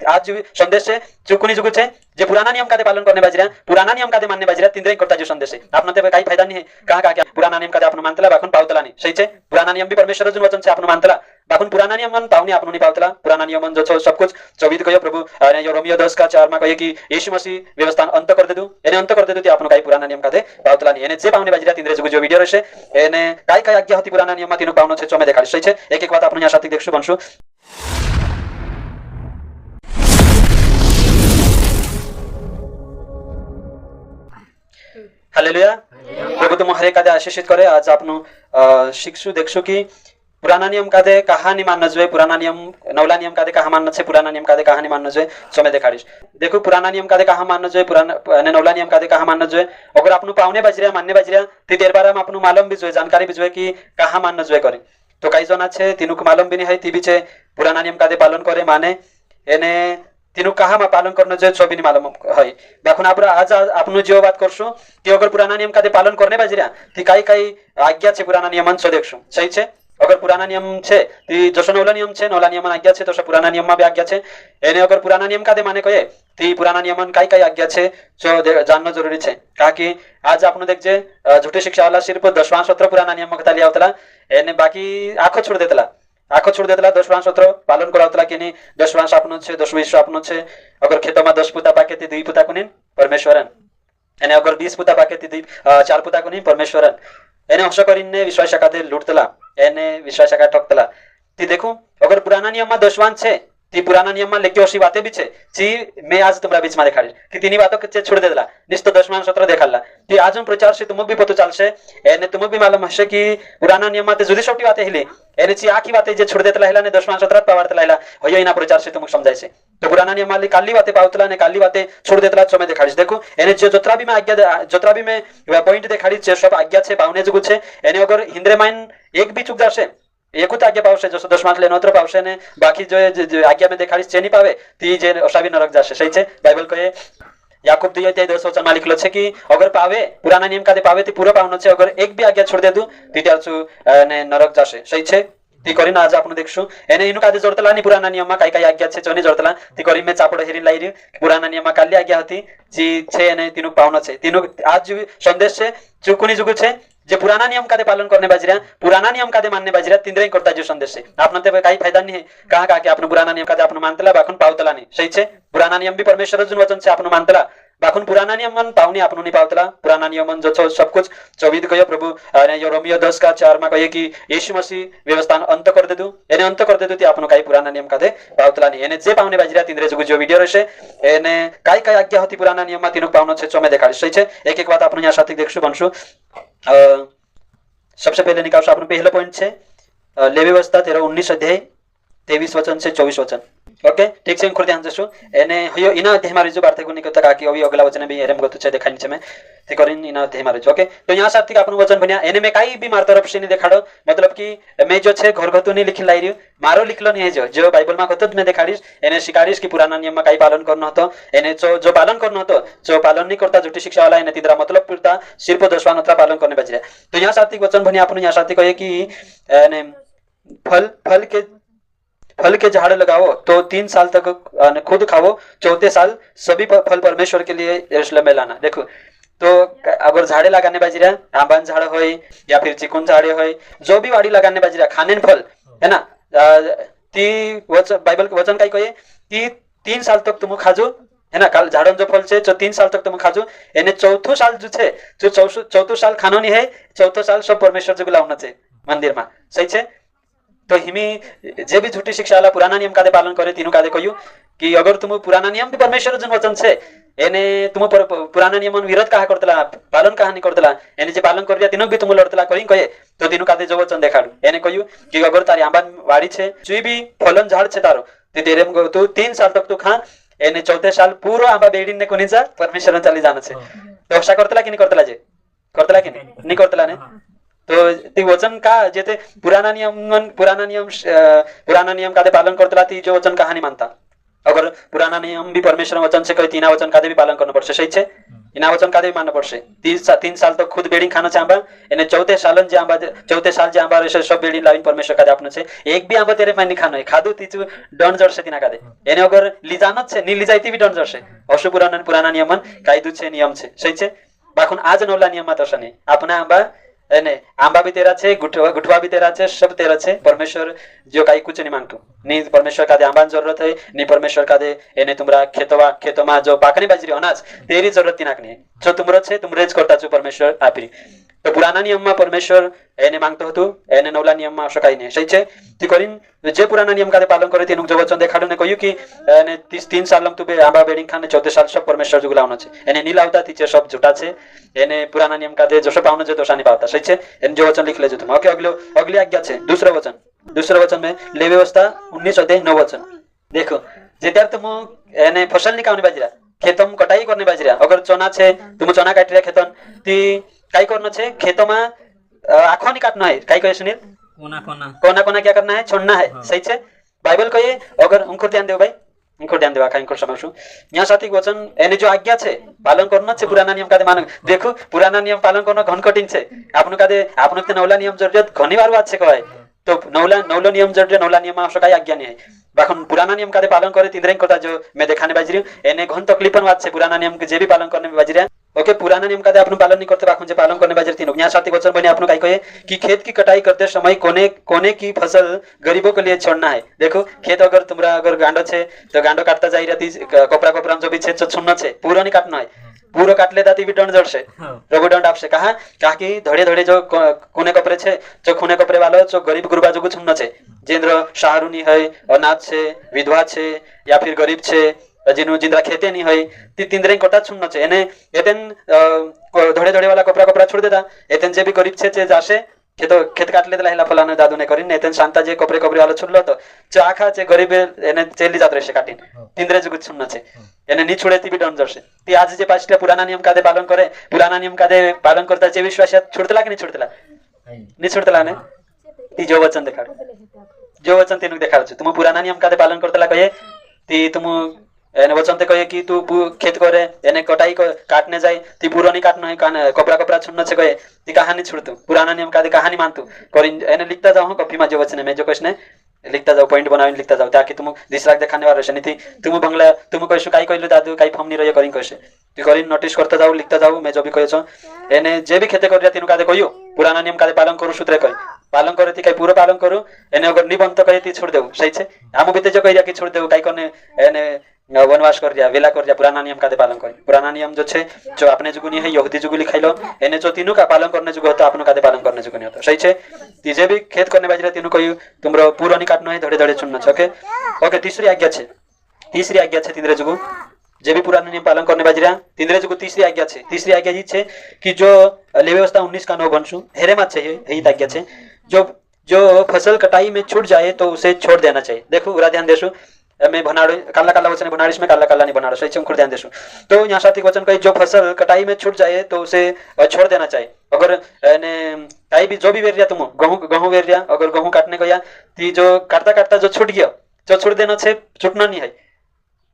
आज संदेश है जो कोणी जुगुच है जे पुराना नियम का पालन करने बाजरिया पुराना नियम का मानने बाजरिया तिंद्रे करता जो संदेश है आपने ते काही फायदा नहीं है कहा क्या पुराना नियम का आपण मानतला बाकून पावतला नहीं सही है पुराना नियम भी परमेश्वर जुन वचन से आपण मानतला बाकून पुराना नियम मन पावनी आपण नहीं पावतला पुराना नियम मन जो छो सब कुछ 24 कयो प्रभु यो रोमियो 10 का 4 में कहे कि यीशु मसीह व्यवस्था अंत कर देदु एने अंत कर देदु ते आपण काही पुराना नियम का पावतला नहीं एने जे पावने बाजरिया तिंद्रे जुगु जो वीडियो रहसे एने काही आज्ञा होती पुराना नियम मा तीनु पावनो छे चोमे देखाडी सही है एक एक बात आपण या साथी देखसु बनसु हालेलुया प्रभु तुम हर एक आशीषित करे आज आपण शिक्षु देखसु कि पुराना नियम का कहानी मानना जो पुराना नियम नवला नियम का कहा मानना है पुराना नियम का कहानी मानना जो समय देखाड़ीश देखो पुराना नियम का कहा मानना जो पुराना नवला नियम का कहा मानना जो अगर आपनु पावने बजरिया मानने बजरिया ती देर बारा में आपनु मालूम भी जो जानकारी भी जो कि कहा मानना जो करे तो कई जना छे तीनु को मालूम भी नहीं है ती भी छे पुराना नियम का पालन करे माने एने तीनु कहा में पालन करना जो छो भी नहीं मालूम है देखो आप आज आपनु जो बात करसु कि अगर पुराना नियम का पालन करने बजरिया ती कई आज्ञा छे पुराना नियम छो देखसु सही छे अगर पुराना नियम छे ती जसो नवला नियम छे नवला नियम आज्ञा छे तो पुराना नियम में भी आज्ञा छे एने अगर पुराना नियम का माने कहे ती पुराना नियम कई आज्ञा छे जो जानना जरूरी छे कहा कि आज आपने देखजे झूठी शिक्षा वाला सिर्फ 10वां सत्र पुराना नियम में लिया होतला एने बाकी आखो छोड़ देतला 10वां सत्र पालन करावतला कि नहीं 10वां आपनो छे 10 विश्व आपनो छे अगर खेतों में 10 पुता पाके ती 2 पुता को नहीं परमेश्वरन एने अगर 20 पुता पाके ती 4 पुता को नहीं परमेश्वरन एने हस करीने विश्वास का लूटतला एने विश्वास का ठकतला ती देखो अगर पुराना नियम में 10वां छे ती पुराना नियम में लेके ओसी बातें भी छे जी मैं आज तुम्हारा बीच में देखाड़ी कि तीनी बातों के छोड़ दे देला निस्तो 10वां सत्र देखाला ती आज हम प्रचार से तुमक भी पतो चलसे एने तुमक भी मालूम हसे कि पुराना नियम में जुदी छोटी बातें हिली एने ची आखी बातें जे छोड़ देतला हिला ने 10वां सत्र पावरतला हिला होयो इना प्रचार से तुमक समझाय से तो पुराना नियम वाली काली बातें पावतला ने काली बातें छोड़ देतला समय देखाड़ी देखो एने जो जोत्रा भी में आज्ञा जोत्रा भी में पॉइंट देखाड़ी छे सब आज्ञा छे पावने जुगु छे एने अगर हिंद्रे माइन एक भी चूक जासे एकूच आज्ञा पावशे जसो 10वां नोत्र पावशे ने बाकी जो आज्ञा में देखाड़ी छे नहीं पावे ती जे असावी नरक जासे सही छे बाइबल कहे याकूब 2:10 वचन में लिखलो छे कि अगर पावे पुराना नियम का पावे ती पूरा पावनो छे अगर एक भी आज्ञा छोड़ दे दू ती त्यारछु ने नरक जासे सही छे ती करीन आज आपण देखसु एने इनु कादे जोडतला नि पुराना नियम में काही आज्ञा छे चोनी जोडतला ती करी में चापड़ हेरी लाइरी पुराना नियम में काली आज्ञा होती जी छे एने तीनु पावनो छे तीनु आज संदेश छे चुकुनी जुगु छे जे पुराना नियम का पालन करने बजरिया पुराना नियम का मानने बजरिया तिंद्रे करता जो संदेश है आपने ते काही फायदा नहीं है कहा कि आपने पुराना नियम का आपने मानतला बाकुन पावतला नहीं सही छे पुराना नियम भी परमेश्वर जुन वचन से आपने मानतला बाकुन पुराना नियम मन पावनी आपने नहीं पावतला पुराना नियम मन जो छो सब कुछ 24 कयो प्रभु यो रोमियो 10 का 4 में कहे कि यीशु मसीह व्यवस्था अंत कर देदु एने अंत कर देदु ती आपनो काही पुराना नियम का पावतला नहीं एने जे पावने बजरिया तिंद्रे जुगु जो वीडियो रहसे एने काही आज्ञा होती पुराना नियम में तीनु पावनो छे चोमे देखाड़ी सही छे एक एक बात आपन या साथी देखसु बनसु सबसे पहले निकाल आपने पहला पॉइंट है लेवी व्यवस्था 13-19 अध्याय 23 वचन से 24 वचन ओके ठीक से खुद ध्यान से एने हयो इना अध्याय मारे जो बात को निकलता का कि अभी अगला वचन भी हेरम गतो छे देखानी छे मैं ते करिन इना अध्याय मारे ओके तो यहां साथी का अपन वचन बनिया एने में काई भी मार तरफ से नहीं देखाडो मतलब कि मैं जो छे घर घतो नहीं लिखी लाई रियो मारो लिखलो नहीं है जो बाइबल में कतो में देखाड़ीस एने शिकारीस की पुराना नियम में काई पालन करनो हतो एने जो पालन करनो हतो जो पालन नहीं करता झूठी शिक्षा वाला एने तिदरा मतलब पुरता सिर्फ 10वां नोत्रा पालन करने बजरे तो यहां साथी वचन बनिया अपन यहां साथी कहे कि एने फल के झाड़ लगाओ तो 3 साल तक खुद खाओ 4थे साल सभी फल परमेश्वर के लिए यरूशलेम में लाना देखो तो अगर झाड़े लगाने बाजी रहा आंबन झाड़ हो या फिर चिकुन झाड़े हो जो भी वाड़ी लगाने बाजी रहा खाने फल है ना बाइबल वचन का कहे कि 3 साल तक तुम खाजो है ना काल झाड़न जो फल छे जो 3 साल तक तुम खाजो एने चौथो साल जो छे जो चौथो साल खानो नहीं है चौथो साल सब परमेश्वर जो लाउना छे मंदिर में सही छे तो हिमी जे भी झूठी शिक्षा वाला पुराना नियम का पालन करे तीनों का कहू कि अगर तुम पुराना नियम भी परमेश्वर जन वचन छे एने तुम पुराना नियम विरोध कहा करतला पालन कहा नहीं करतला एने जे पालन कर दिया तीनों भी तुम लड़तला कहीं कहे तो तीनों का जो वचन देखाड़ू एने कहू कि अगर तारी आंबा वाड़ी छे जो भी फलन झाड़ छे तारो तेरे तू 3 साल तक तू खा एने 4थे साल पूरा आंबा बेडीन ने कोनी जा परमेश्वर चली जाना छे तो आशा करतला कि नहीं करतला जे करतला कि नहीं करतला ने तो ती वचन का जेते पुराना नियम का पालन करतला ती जो वचन कहानी मानता अगर पुराना नियम भी परमेश्वर वचन से कहे तीना वचन का भी पालन करना पड़से सही छे इना वचन कादे मानना पड़से 3 साल तो खुद बेडिंग खाना चाहबा एने 14 सालन जे आंबा 14 साल जे आंबा रे सब बेडिंग लाइन परमेश्वर कादे आपने छे एक भी आंबा तेरे मानी खानो है खादू तीचु डन जरसे तिना कादे एने अगर लिजानत छे नी लिजाइती भी डन जरसे अशु पुराना नियमन कायदू छे नियम छे सही छे बाखुन आज नौला नियम मा तसने अपना आंबा एने आंबा भी तेरा छे गुठवा भी तेरा छे सब तेरा छे परमेश्वर जो काई कुछ नहीं मांगतो नी परमेश्वर कादे आंबा जरूरत है नी परमेश्वर कादे एने तुमरा खेतोमा जो बाकनी बाजरी अनाज तेरी जरूरत तिनाकनी है जो तुमरो छे तुमरेज करता छु परमेश्वर आपरी तो पुराना नियम में परमेश्वर एने मांगतो हतो एने नौला नियम में असो काई नहीं सही छे ती करिन जे पुराना नियम कादे पालन करे तेनु जो वचन देखाडो ने कहयु कि एने 3 साल लम तुबे आंबा बेडिंग खाने 14 साल सब परमेश्वर जुगु लाउनो छे एने नी लाउता तीचे सब झूठा छे एने पुराना नियम कादे जसो पाउनो जे दोषा नी पावता सही छे एने जो वचन लिख लेजो तुम ओके अगली आज्ञा छे दूसरा वचन में ले व्यवस्था 19 अध्याय 9 वचन देखो जेत्यार तुम एने फसल निकाउने बाजरा खेतम कटाई करने बाजरा अगर चना छे तुम चना काटिरा खेतन ती काई करना छे खेतोमा आखो नहीं काटना है काई कहे सुनील कोना कोना क्या करना है छोड़ना है सही छे बाइबल कहे अगर उनको ध्यान देओ भाई उनको ध्यान देवा उनको समझू यहाँ साथी वचन एने जो आज्ञा छे पालन करना छे पुराना नियम कादे मान देखो पुराना नियम पालन करना घन कठिन छे आपनु कादे आपनु ते नौला नियम जरूरत घनी बार बात छे कहय तो नौलो नियम जरूरत नौला नियम आवश्यक आज्ञा नहीं है बाखन पुराना नियम कादे पालन करे तीन करता जो मैं दिखाने बाजरी एने घन तकलीफन बात छे पुराना नियम के जे भी पालन करने में बाजरी ओके पुराना नियम कादे आपनु पालन नहीं करते बाखन जे पालन करने बाजरी तीन यहाँ साथी वचन बने आपनु काई कहे कि खेत की कटाई करते समय कोने की फसल गरीबों के लिए छोड़ना है देखो खेत अगर तुमरा अगर गांडो छे तो गांडो काटता जाई रहती कपड़ा जो भी छे तो छुन्ना छे पूरा नहीं काटना है पूरा काट लेता ती भी दंड जड़से प्रभु दंड आपसे कहा कि धड़े जो कोने कपड़े छे जो खूने कपड़े वालो जो गरीब गुरबा जो छुन्न छे जेंद्र शाहरुनी है अनाथ छे विधवा छे या फिर गरीब छे जिंद्रा खेते नहीं है ती तिंद्रे कोटा छुन्न छे एने एतेन धड़े वाला कपड़ा छोड़ देता एतेन जे भी गरीब छे जासे खेत काट लेता हेला फलाने दादू ने करीन एतेन शांता जे कपड़े वाला छुड़लो तो जो आखा छे गरीब एने चेली जात रहे काटिन तिंद्रे जो छुन्न छे एने नी छोड़े ती भी डन जरसे ती आज जे पाछले पुराना नियम कादे पालन करे पुराना नियम कादे पालन करता जे विश्वास छुड़तला कि नहीं छुड़तला ने ती जो वचन तेनु देखा तुम पुराना नियम कादे पालन करतला कहे ती तुम एने वचन ते कहे कि तू खेत करे एने कटाई काटने जाए ती पूरा नहीं काटना है कपड़ा छुड़ना छे कहे ती कहानी छुड़तू पुराना नियम कादे कहानी मानतू करिन एने लिखता जाओ कॉपी में जो वचन है मैं जो क्वेश्चन है लिखता जाओ पॉइंट बनाओ लिखता जाओ ताकि तुम दिसराक देखाने वाला नहीं थी तुम बंगला तुम कहसु काई कहलु दादू काई फम नहीं रहे करिन कहसे तू करिन नोटिस करता जाओ लिखता जाओ मैं जो भी कहछो एने जे भी खेते करिया तीनु कादे कहियो पुराना नियम कादे पालन करू सूत्रे कहि पालन करे ती काई पूरा पालन करू एने अगर निबंध कहे ती छोड़ देऊ सही छे आमु बिते जो कहिया कि छोड़ देऊ काई करने एने वनवास कर दिया वेला कर दिया पुराना नियम कादे पालन करे पुराना नियम जो छे जो आपने जुगुनी है यहूदी जुगु लिखाइलो एने जो तीनु का पालन करने जुगु होता आपनो कादे पालन करने जुगु नहीं होता सही छे तीजे भी खेत करने बाजरे तीनु कहियो तुमरो पूरा नहीं काटनो है धड़े चुनना छे ओके तीसरी आज्ञा छे तिंद्रे जुगु जे भी पुराना नियम पालन करने बाजरा तिंद्रे जुगु तीसरी आज्ञा जी छे कि जो ले व्यवस्था 19 का 9 बनसु हेरे मत छे यही आज्ञा छे जो फसल कटाई में छूट जाए तो उसे छोड़ देना चाहिए देखो उरा ध्यान देसु मैं बनाड़ो काला वचन बनाड़िस में काला नहीं बनाड़ो सही खुद ध्यान देसु तो यहाँ साथी वचन कही जो फसल कटाई में छूट जाए तो उसे छोड़ देना चाहिए अगर कहीं भी जो भी वेरिया तुम गहूं वेरिया अगर गहूं काटने गया ती जो काटता जो छूट गया जो छोड़ देना छे छूटना नहीं है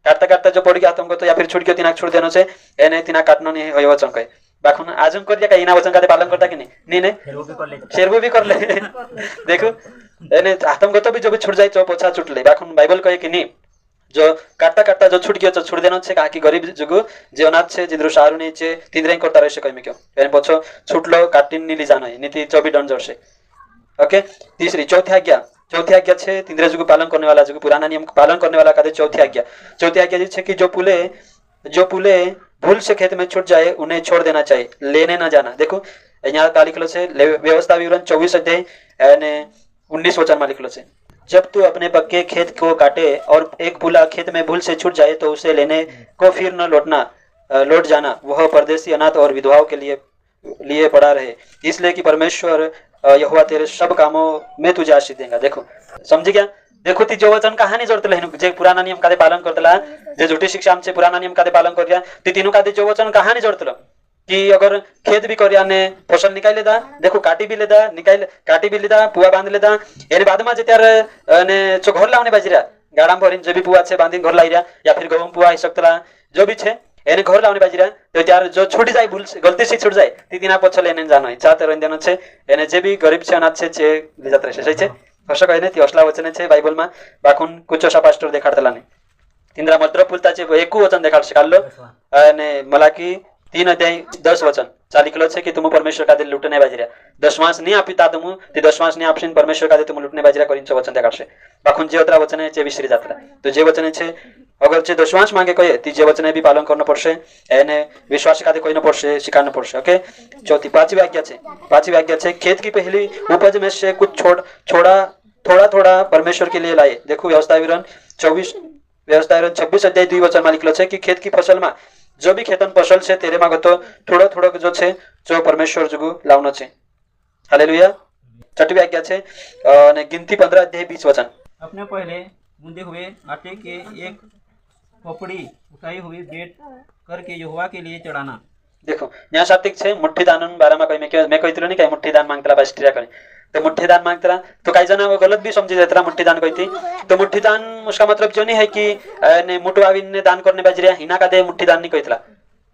काटता जो पड़ गया तुमको तो या फिर छूट गया तिना छोड़ देना छे एने तिना काटना नहीं है वचन कहे बाखुन आजुम कर दिया इना वचन का पालन करता कि नहीं शेरबू भी कर ले देखो एने आतम गतो भी जो भी छूट जाए चो पोछा छूट ले बाखुन बाइबल कहे कि नहीं जो काटता जो छूट गयो छोड़ देना छे काकी गरीब जुगु जे अनाथ छे जिंद्रो सारू नहीं छे तिंद्रे करता रहे कहि में क्यों एने पछो छूटलो काटिन नीली जानो है नीति 24 डन जरसे ओके तीसरी चौथी आज्ञा छे तिंद्रे जुगु पालन करने वाला जुगु पुराना नियम पालन करने वाला का चौथी आज्ञा जी छे कि जो पुले भूल से खेत में छूट जाए उन्हें छोड़ देना चाहिए लेने ना जाना देखो यहाँ का लिखलो से व्यवस्था विवरण 24 अध्याय 19 वचन में लिखलो से जब तू अपने पक्के खेत को काटे और एक पुला खेत में भूल से छूट जाए तो उसे लेने को फिर न लौट जाना वह परदेसी अनाथ और विधवाओं के लिए पड़ा रहे इसलिए कि परमेश्वर यहोवा तेरे सब कामों में तुझे आशीष देगा देखो समझ गया देखो ती जो वचन कहानी जोड़तले जे पुराना नियम कादे पालन करतला जे झूठी शिक्षा आमचे पुराना नियम कादे पालन करिया ती तीनु कादे जो वचन कहानी जोड़तलो कि अगर खेत भी करिया ने फसल निकाल लेदा देखो काटी भी लेदा पुआ बांध लेदा एने बाद में जे त्यार ने जो घर लावने बाजरा गाड़ाम भरिन जे भी पुआ छे बांधिन घर लाइरा या फिर गहूं पुआ ही सकतला जो भी छे એને ઘર લાવવાની બાજી રહ્યા તો ત્યારે જો છૂટી જાય ભૂલ ગલતીથી છૂટ જાય ती तिना पछले એને जानो इच्छा तर देनो छे એને જે બી ગરીબ છે અનાથ છે જે લીજાત રહેશે સહી છે હશે કઈ નથી હસલા વચન છે બાઇબલમાં બાકુન કુચોસા પાસ્ટર દેખાડતલા નહીં तिंद्रा मात्र पुलताचे एक वचन देखाडશે કાઢલો અને મલાકી 3 અધ્યાય 10 વચન ચાલીકલો છે કે तुम परमेश्वर कादे लूटने बाजऱ्या दशमांश नहीं आपीता तुम ते दशमांश नहीं आपशीन परमेश्वर कादे तुम लूटने बाजऱ्या करीन वचन देखाडશે बाकून जे उतरा वचन છે વિસરી જાતરા तो जे वचन છે अगर जे दशमांश मांगे कहे ती जे वचन भी पालन करना पड़શે એને विश्वास कादे कोई न पड़શે स्वीकारना पड़શે ओके चौथी पांचवी आज्ञा છે खेत की पहली उपज में से कुछ छोड़ा थोड़ा थोड़ा परमेश्वर के लिए लाए देखो व्यवस्था विवरण 26 अध्याय 2 वचन में लिखलो है कि खेत की फसल में जो भी खेतन फसल है तेरे में गतो थोड़ो थोड़ो जो है जो परमेश्वर जुगु लावनो है हालेलुया छठवी आज्ञा है ने गिनती 15 अध्याय 20 वचन अपने पहले गूंदे हुए आटे के एक खोपड़ी उठाई हुई भेंट करके यहोवा के लिए चढ़ाना देखो यहाँ सात्विक है मुठ्ठी दान बारे में मैं कहती नहीं कहीं मुठ्ठी दान मांगता पास्टिया करे तो मुठ्ठी दान मांगता तो कई जना गलत भी समझी जाता मुठ्ठी दान कहती तो मुठ्ठी दान उसका मतलब जो नहीं है कि ने मुठवाविन ने दान करने बाजरिया हिना का दे मुठ्ठी दान नहीं कहता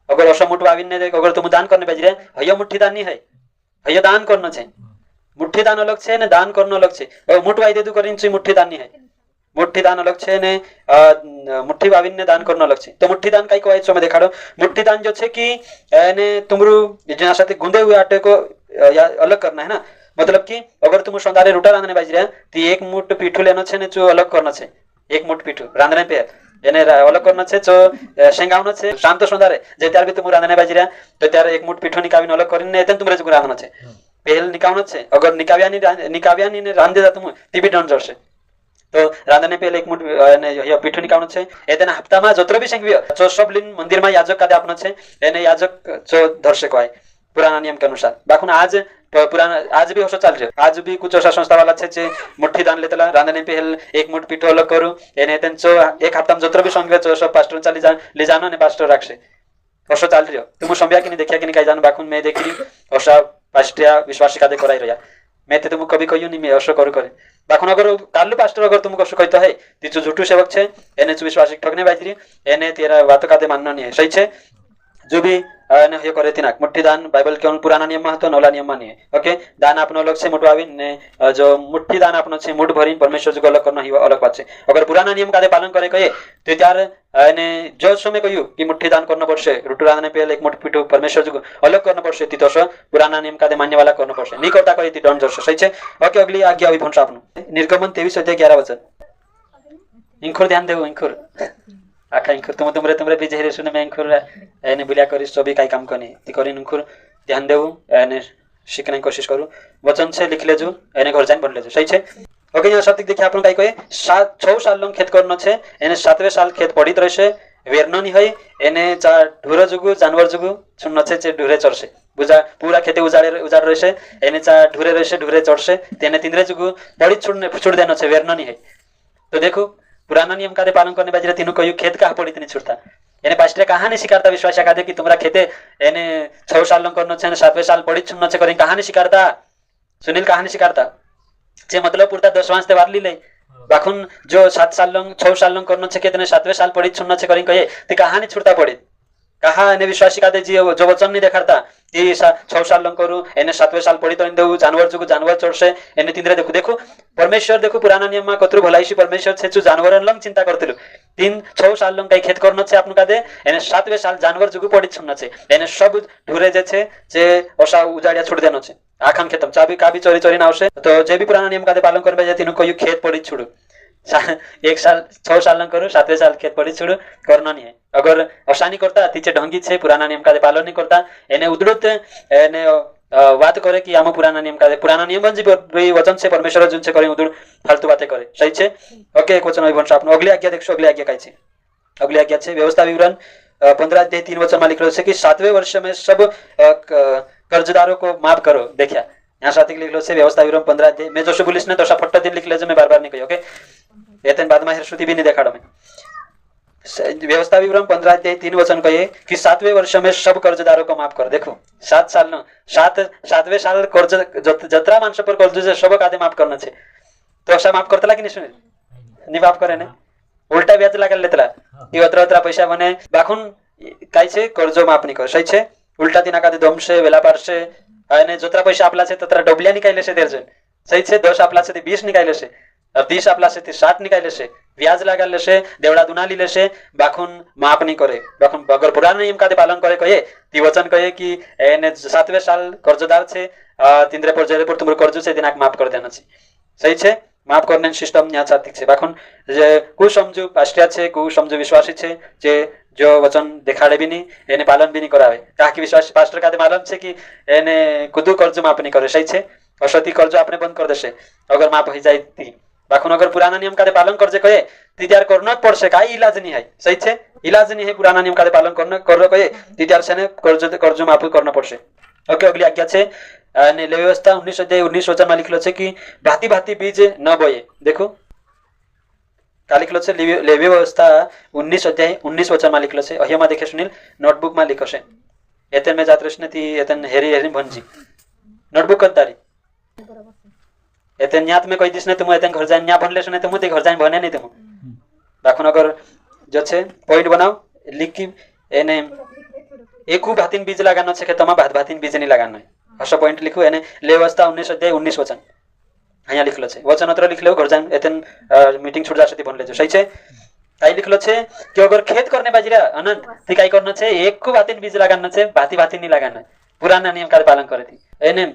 अगर अशा मुठवाविन ने अगर तुम दान करने बाजरिया हय मुठ्ठी दान नहीं है हय दान करना है मुठ्ठी दान अलग है ने दान करना अलग है मुठवाई दे तू करीन मुठ्ठी दान नहीं है मुठ्ठी दान अलग है ने मुठ्ठी वाविन ने दान करना अलग है तो मुठ्ठी दान कई कहवाय मैं देखाड़ो मुठ्ठी दान जो है कि ने तुमरू जेना साथे गूंदे हुए आटे को अलग करना है ना मतलब कि अगर तुम सौंदारे रोटा रांधने बाजी रहा तो एक मुठ पीठू लेना है ने जो अलग करना है एक मुठ पीठू रांधने पे એને अलग करना છે जो शेंगावनो છે શાંત સોંદારે જે ત્યાર બી તું રાંધને બાજી રહ્યા તો ત્યારે એક મુઠ પીઠો નિકાવીને अलग કરીને એતન તુમરે જ રાંધનો છે પહેલ નિકાવનો છે અગર નિકાવ્યાની ને રાંધે જા તું તી બી ડન જશે तो रांधने पहले एक मुठ અને પીઠું નિકાવનો છે એ તેના હપ્તામાં જોતરો બી શેંગવ્યો જો सब લીન મંદિરમાં યાજક કાદે આપનો છે એને યાજક जो धरશે કહે पुराना नियम के अनुसार बाकुन आज पुराना आज भी असो चल रहे आज भी कुछ अशा संस्था वाला छे मुठ्ठी दान लेतला रांधने पहल एक मुठ पीठो अलग करू एने तेंचो एक हप्ता जोत्र भी संगे जो सब पास्टर चली ले जानो ने पास्टर राखसे असो चल रहे तुम संभ्या कि नहीं देखिया कि नहीं कई जान बाकुन मैं देखी अशा पास्टिया विश्वासी कादे कराई रहा मैं ते तुम कभी कहू नहीं मैं असो करू करे बाकुन अगर कालू पास्टर अगर तुम कसो कहतो है ती जो झूठू सेवक छे एने जो विश्वासी ठगने बाजरी एने तेरा बात कादे माननो नहीं है सही छे जो भी हे करे थी ना मुठ्ठी दान बाइबल के पुराना नियम में तो नवला नियम में नहीं है ओके दान आपनो अलग से मुठवावी ने जो मुठ्ठी दान आपनो छे मुठ भरी परमेश्वर जो अलग करना ही अलग बात है अगर पुराना नियम कादे पालन करे कहे तो त्यार ने जो समय कहू कि मुठ्ठी दान करना पड़से रोटू रांधने पहले एक मुठ पीठू परमेश्वर जो अलग करना पड़से ती तो पुराना नियम कादे मान्य वाला करना पड़से नहीं करता कहे ती दंड जरसे सही छे ओके अगली आज्ञा अभी भंसा आपनो निर्गमन 23 अध्याय 11 वचन इंखुर ध्यान देव इंखुर आखा इंखुर तुमरे बीजे रे सुने मैं इंखुर एने बुलिया करी सभी काई काम करनी ती करी इंखुर ध्यान देव एने सीखने की कोशिश करू वचन से लिख लेजो एने घर जाइन बन लेजो सही छे ओके यहाँ शब्द देखिए आपन काई कहे 6 साल लंग खेत करनो छे एने 7वें साल खेत पड़ित रहेछे वेरनो नहीं है एने ढूर जुगु जानवर जुगु छुन्न छे जे ढूरे चढ़से बुझा पूरा खेते उजाड़ रहेछे एने ढूरे रहेछे ढूरे चढ़से तेने तिंद्रे जुगु पड़ी छुड़ देनो छे वेरनो नहीं है तो देखो पुराना नियम कादे पालन करने बाजरे तीनों कयु खेत कहा पड़ी नहीं छुड़ता एने पास्टर कहानी शिकारता विश्वास कादे कि तुमरा खेते एने 6 साल लंग करनो छे 7वें साल पड़ी छुन्न छे करी कहानी शिकारता सुनील कहानी शिकारता जे मतलब पुरता 10 वांस ते वारली ले बाखुन जो 7 साल लंग 6 साल लंग करनो छे केतने 7वें साल पड़ी छुन्न छे करी कहे ते कहानी छुड़ता पड़ी कहा एने विश्वासी कादे जी जो वचन नहीं देखाड़ता ती 6 साल लंग करू एने 7वें साल पड़ी तो देऊ जानवर जुगु जानवर चढ़से एने तिंद्रे देखो परमेश्वर देखो पुराना नियम में कतरु भलाईशी परमेश्वर छे जो जानवर लंग चिंता करतिलु 6 साल लंग कई खेत करनो छे आपनु कादे एने 7वें साल जानवर जुगु पड़ी छुन्न छे एने सब ढूरे जे छे जे ओसा उजाड़िया छोड़ देनो छे आखान खेतम चाबी काबी चोरी चोरी ना आवशे तो जे भी पुराना नियम कादे पालन करबे जे तीनु कयु खेत पड़ी छुडू 1 साल 6 साल लंग करू 7वें साल खेत पड़ी छुडू करनो नहीं है अगर असानी करता तीचे ढंगी छे पुराना नियम कादे पालन नहीं करता एने उदड़त एने बात करे कि आम पुराना नियम जी वचन से परमेश्वर जुन से करे उदुर फालतू बातें करे सही छे ओके एक वचन अभिवंश आपनो अगली आज्ञा देखो अगली आज्ञा काई छे अगली आज्ञा छे व्यवस्था विवरण 15 अध्याय 3 वचन में लिखलो छे कि 7वें वर्ष में सब कर्जदारों को माफ करो देखिया यहाँ साथ लिखलो छे व्यवस्था विवरण 15 अध्याय मैं जोशो पुलिस ने तो फट्टा दिन लिख लेजे मैं बार-बार नहीं कही ओके एतन बाद में हेरसुती भी नहीं देखाड़ो मैं व्यवस्था विवरण 15 अध्याय 3 वचन कहे कि 7वें वर्ष में सब कर्जदारों को माफ कर देखो 7 साल न 7वें साल कर्ज जत्रा मानस पर कर्ज जे सब कादे माफ करना छे तो असा माफ करतला कि नहीं सुने नहीं माफ करे ने उल्टा ब्याज लागल लेतला कि अतरा पैसा बने बाखुन काय छे कर्जो माफनी कर सही छे उलटा तिना कादे दमशे वेला पाडशे અને जोतरा पैसा आपला છે તતરા ડબલિયા નીકાળી લેશે તેરજન સહી છે 10 આપલા છે તે 20 નીકાળી લેશે 30 આપલા છે તે 60 નીકાળી લેશે વ્યાજ લગાડી લેશે દેવડા દુનાલી લેશે બાખુન માફ નહીં કરે બાખુન અગર પુરાના નિયમ કાદે પાલન કરે કહે તી વચન કહે कि એને 7वे साल कर्जदार છે तिंद्रे पर जेरे पर तुमरो कर्ज છે તેનાક માફ કરી દેના છે સહી છે માફ કરને સિસ્ટમ ન્યા ચાતી છે બાખુન જે કુ સમજુ પાસ્ટિયા છે કુ સમજુ વિશ્વાસી છે જે जो वचन देखाड़े भी नहीं एने पालन भी नहीं करावे काकी विश्वास पास्टर का मालूम है कि एने कुदू कर्ज माफ नहीं करे सही है असती कर्ज आपने बंद कर देशे अगर माफ हो जाए ती बाखुन अगर पुराना नियम का पालन करजे कहे ती त्यार करना पड़से काई इलाज नहीं है सही है इलाज नहीं है पुराना नियम का पालन करना कर कहे ती त्यार से कर्ज माफ करना पड़से ओके अगली आज्ञा है लेवी व्यवस्था 19 अध्याय 19 वचन में लिखलो है कि भांति भांति बीज न बोए देखो का लिखलो છે લેવી વ્યવસ્થા 19 અધ્યાય 19 વચન માં लिखलो છે અહીંયા દેખે સુનિલ નોટબુક માં लिखो છે એતન મે જાત્રેશ નથી એતન હેરી હેરી ભણજી નોટબુક કરતારી એતન ન્યાત મે કોઈ દિસ ને तुम એતન घर जाइन न्या भणलेस ने तुम ते घर जाइन भणे नहीं तुम दाखुन अगर जो છે पॉइंट बनाओ लिखी एने एकू भातीन बीज लगानो છે કે તમા ભાત ભાતીન बीज नहीं लगानो હસો पॉइंट लिखो एने લેવી વ્યવસ્થા 19 અધ્યાય 19 વચન અહીંયા लिखलो છે वचन अत्र लिख लो घर जान एतन मीटिंग छूट जासे बन लेजो सही है काई लिखलो છે कि अगर खेत करने बाजरा अनंत ती काई करना છે एक को भातीन बीज लगाना છે भाती भाती नहीं लगाना पुराना नियम का पालन करे थी एने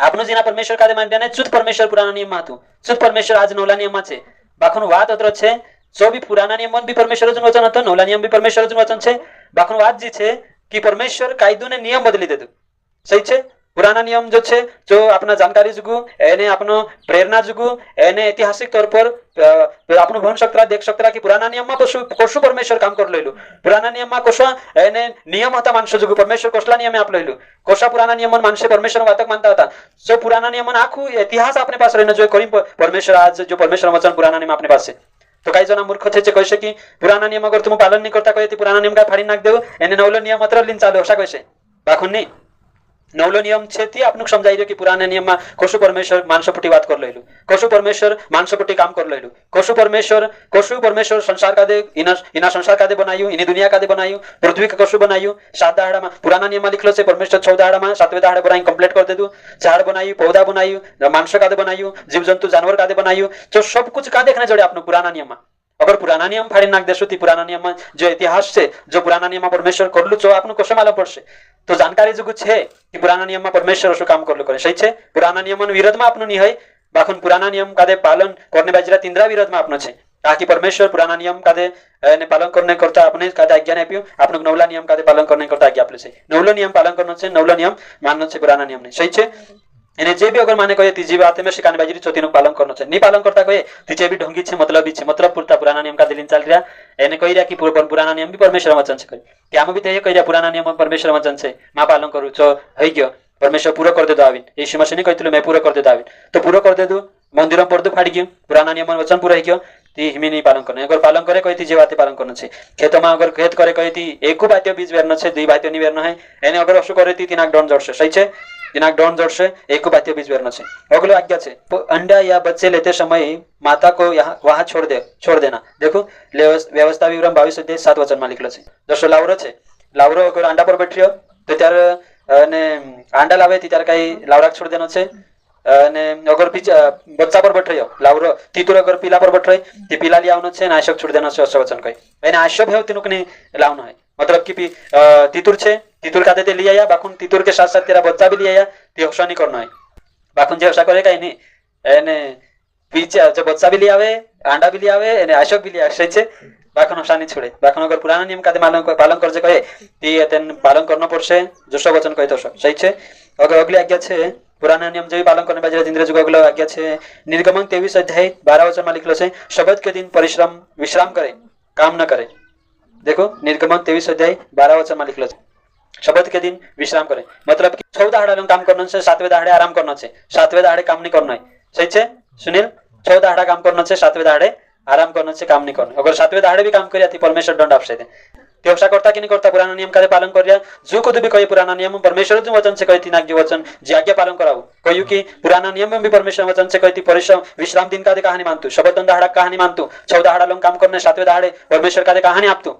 आपनो जीना परमेश्वर का मान देने चुत परमेश्वर पुराना नियम मातु चुत परमेश्वर आज नवला नियम में છે बाखुन વાત अत्र છે जो भी पुराना नियम भी परमेश्वर जन वचन હતો नवला नियम भी परमेश्वर जन वचन છે बाखुन વાત जी છે कि परमेश्वर कायदो ने नियम बदली देदु सही है पुराना नियम जो છે जो अपना जानकारी जुगु एने अपनो प्रेरणा जुगु एने ऐतिहासिक तौर पर अपनो भन सकता देख सकता कि पुराना नियम में कोशु परमेश्वर काम कर लेलु पुराना नियम में कोशा एने नियम होता मानसो जुगु परमेश्वर कोसला नियम आप लेलु कोशा पुराना नियम मानसे परमेश्वर वातक मानता था जो पुराना नियम आखू इतिहास अपने पास रहने जो करी परमेश्वर आज जो परमेश्वर वचन पुराना नियम अपने पास है तो कई जना मूर्ख थे कैसे कि पुराना नियम अगर तुम पालन नहीं करता कहे पुराना नियम का फाड़ी नाक देव एने नवलो नियम मात्र लिन चालू अशा कैसे बाखुन नहीं नवलो नियम છે તે આપનું સમજાઈ રહ્યો કે પુરાના નિયમમાં કોશું પરમેશ્વર માણસપટી વાત કર લેલું કોશું પરમેશ્વર માણસપટી કામ કર લેલું કોશું પરમેશ્વર સંસાર કાદે ઇના સંસાર કાદે બનાયું ઇની દુનિયા કાદે બનાયું પૃથ્વી का कोશું बनाયું सात દાડામાં પુરાના નિયમમાં लिखलो છે પરમેશ્વર 14 દાડામાં સાતવે દાડે બનાઈ કમ્પ્લીટ कर देदु झाड़ बनाયું पौधा बनाયું माणस कादे बनाયું जीव जंतु जानवर कादे बनाયું जो सब कुछ का देखने जोड़े आपनो पुराना नियमમાં अगर पुराना नियम फाड़ी नाक देशो ती पुराना नियम में जो इतिहास है जो पुराना नियम में परमेश्वर करलु जो आपनो कोशे मालूम पड़से तो जानकारी जो कुछ है कि पुराना नियम में परमेश्वर शो काम करलु करे सही है पुराना नियम विरोध में आपनो नहीं है बाखुन पुराना नियम कादे पालन करने बाजरा तिंद्रा विरोध में आपनो छे ताकि परमेश्वर पुराना नियम कादे ने पालन करने करता अपने कादे आज्ञा ने आप्यो आपनो नवला नियम कादे पालन करने करता आज्ञा आपले छे नवलो नियम पालन करनो छे नवलो नियम माननो छे पुराना नियम नहीं सही है એને જે બી અગર માને કહે तीजी बात में शिकाने बाजरी चौथी पालन करना चाहिए नहीं पालन करता कहे तीजे भी ढोंगी छे मतलब पूरता पुराना नियम का दिलिन चल रहा एने कही रहा कि पुराना नियम भी परमेश्वर वचन छे कि आम भी तो कही रहा पुराना नियम परमेश्वर वचन छे मां पालन करू छो हई गयो परमेश्वर पूरा कर दे दो आविन यीशु मसीह ने कहतलो मैं पूरा कर दे दो आविन तो पूरा कर दे दो मंदिर में पर्दो फाड़ी गयो पुराना नियम वचन पूरा हई गयो ती हिमी नहीं पालन करना अगर पालन करे कही तीजे बातें पालन करना छे खेत में अगर खेत करे कही थी एक बात्य बीज वेरना छे दुई बात्य नहीं वेरना है एने अगर अशु करे थी तिनाक डन जड़से सही है दिनाक डॉन जोड़ से एक बात्य बीज वेरना है अगलो आज्ञा है अंडा या बच्चे लेते समय माता को यहाँ वहां छोड़ देना देखो व्यवस्था विवरण 22 अध्याय 7 वचन में लिखलो है जसो लावरो है लावरो अगर अंडा पर बैठ्यो तो त्यारे ने अंडा लावे ती त्यारे कई लावराक छोड़ देनो है અને અગર બચ્ચા પર બેઠ્યો લાવરો તીતુર અગર પીલા પર બેઠ્યો તે પીલા લઈ આવનો છે નાશક છોડ દેનો છે વચન કઈ એને આશબ हेव तिनुक ने लावनो है मतलब कि तीतुर छे तीतुर कादे ते लई आया बाखुन तीतुर के साथ साथ तेरा बच्चा भी लई आया ते हौसा नहीं करनो है बाखुन जे हौसा करे कई नहीं एने पीछे जो बच्चा भी लई आवे अंडा भी लई आवे एने आशक भी लई आवे छे बाखुन हौसा नहीं छोड़े बाखुन अगर पुराना नियम कादे पालन करजे कहे ती तेन पालन करनो पड़से जोशो वचन कही तो सही छे अगर अगली आज्ञा छे पुराना नियम जो पालन करने बाजरा इंद्र जुग अगला आज्ञा है निर्गमन 23 अध्याय 12 वचन में लिखलो है शबत के दिन विश्राम करे काम न करे देखो निर्गमन 23 अध्याय 12 वचन में लिखलो है शबत के दिन विश्राम करे मतलब कि 6 दाड़ा काम करना है 7वें दाड़े आराम करना है 7वें दाड़े काम नहीं करना है सही है सुनील 6 दाड़ा काम करना है 7वें दाड़े आराम करना है काम नहीं करना अगर 7वें दाड़े भी काम करिया परमेश्वर दंड आपसे व्यवसाय करता कि नहीं करता पुराना नियम का पालन कर जो खुद भी कही पुराना नियम परमेश्वर जो वचन से कहती नाग वचन जी आज्ञा पालन कराओ कहू कि पुराना नियम में भी परमेश्वर वचन से कहती परिश्रम विश्राम दिन का कहानी मानतु शबत दाड़ा कहानी मानतु 14 दाड़ा लोग काम करने 7वें दाड़े परमेश्वर का कहानी आपतु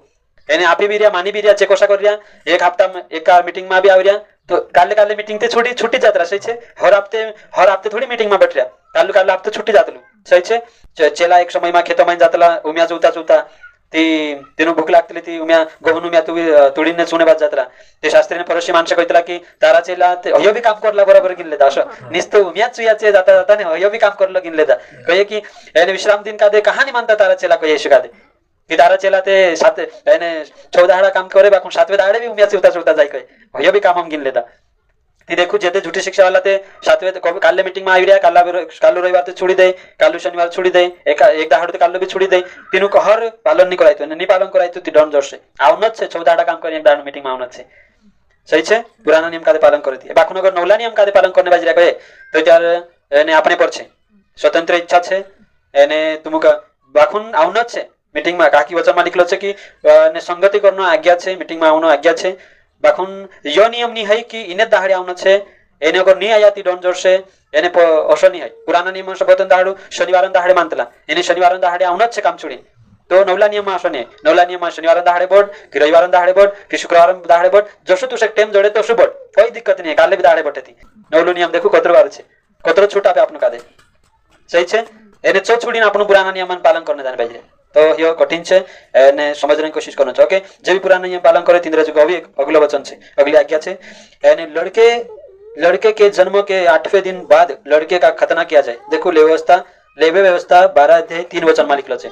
એને આપી બી રહ્યા, માની બી રહ્યા, ચેકોસા કરી રહ્યા, એક હપ્તા એક મીટિંગ માં બી આવી રહ્યા, તો કાલે કાલે મીટિંગ થી છૂટી જાત્રા સही છે. હર હપ્તે થોડી મીટિંગ માં બેઠ રહ્યા, કાલે કાલે હપ્તે છૂટી જાતલું સही છે. ચેલા એક સમયમાં ખેતોમાં જાતલા ઉમ્યા ચૂતા તેનું ભૂખ લાગતી હતી, ઉમ્યા ગહુનું ઉમ્યા તુડીને ચૂને બાદ જાતલા. તે શાસ્ત્રીને પરોશી માણસે કહીતલા કે તારા ચેલા હયો બી કામ કરલા બરાબર ગીન લેતા હશો, નિસ્તો ઉમ્યા ચુયા છે જાતા જાતા ને હયો બી કામ કરલો ગીન લેતા. કહીએ કે એને વિશ્રામ દિન કાદે કહાની માનતા તારા ચેલા કહીએ શકાદે કે તારા ચેલા તે સાત એને 14 દાડા કામ કરે બાકુ 7वे દાડે બી ઉમ્યા ચૂતા ચૂતા જાય કહે હયો બી કામ હમ ગીન લેતા. તે દેખું જે તે झूठी शिक्षा वाला ते 7वे काले मीटिंग में આવી રહ્યા, કાલુ રવિવાર તે છોડી દે, કાલુ શનિવાર છોડી દે, એક દાડો તે કાલુ બી છોડી દે, તેનું હર પાલન નહીં કરાય તો નહીં પાલન કરાય તો તે દંડ જશે. આવનો જ છે 14 દાડા કામ કરી એક દાડો મીટિંગ માં આવનો જ છે સही છે. પુરાના નિયમ કાદે પાલન કરે છે બાકુ અગર નવલા નિયમ કાદે પાલન કરને બાજરા કહે તો ત્યારે એને આપણે પર છે સ્વતંત્ર ઈચ્છા છે એને તુમુક બાકુન આવનો જ છે मीटिंग में काकी वचन में लिखलो છે કે ને સંગતિ કરનો આજ્ઞા છે, मीटिंग में આવનો આજ્ઞા છે. બાકુન યો નિયમ ની હઈ કે ઇને દાહડે આવનો છે, એને અગર નહીં આયાતી દંડ જશે, એને ઓછો નહીં હોય. પુરાના નિયમ સબતન દાહડું શનિવાર દાહડે માનતલા, એને શનિવાર દાહડે આવનો જ છે કામ છોડી. તો નવલા નિયમ માં આવશે નહીં. નવલા નિયમ માં શનિવાર દાહડે બોર્ડ કે રવિવાર દાહડે બોર્ડ કે શુક્રવાર દાહડે બોર્ડ જશું તું ટાઈમ જોડે તો શું બોર્ડ કોઈ દિક્કત નહીં, કાલે બી દાહડે બોર્ડ હતી. નવલું નિયમ દેખું કતરો વાર છે, કતરો છૂટ આપે આપનું કાદે સही છે. એને ચો છોડીને આપણું પુરાના નિયમનું પાલન કરને જાને પાहिजे. तो यो कठिन છે એને સમજવાની કોશિશ કરવાનો છે. ओके, જે भी पुराना नियम पालन करे तीन रजू अभी अगला वचन છે, अगली आज्ञा છે. એને लड़के के जन्म के 8वें दिन बाद लड़के का खतना किया जाए. देखो लेवे व्यवस्था 12 अध्याय 3 वचन में लिखलो છે.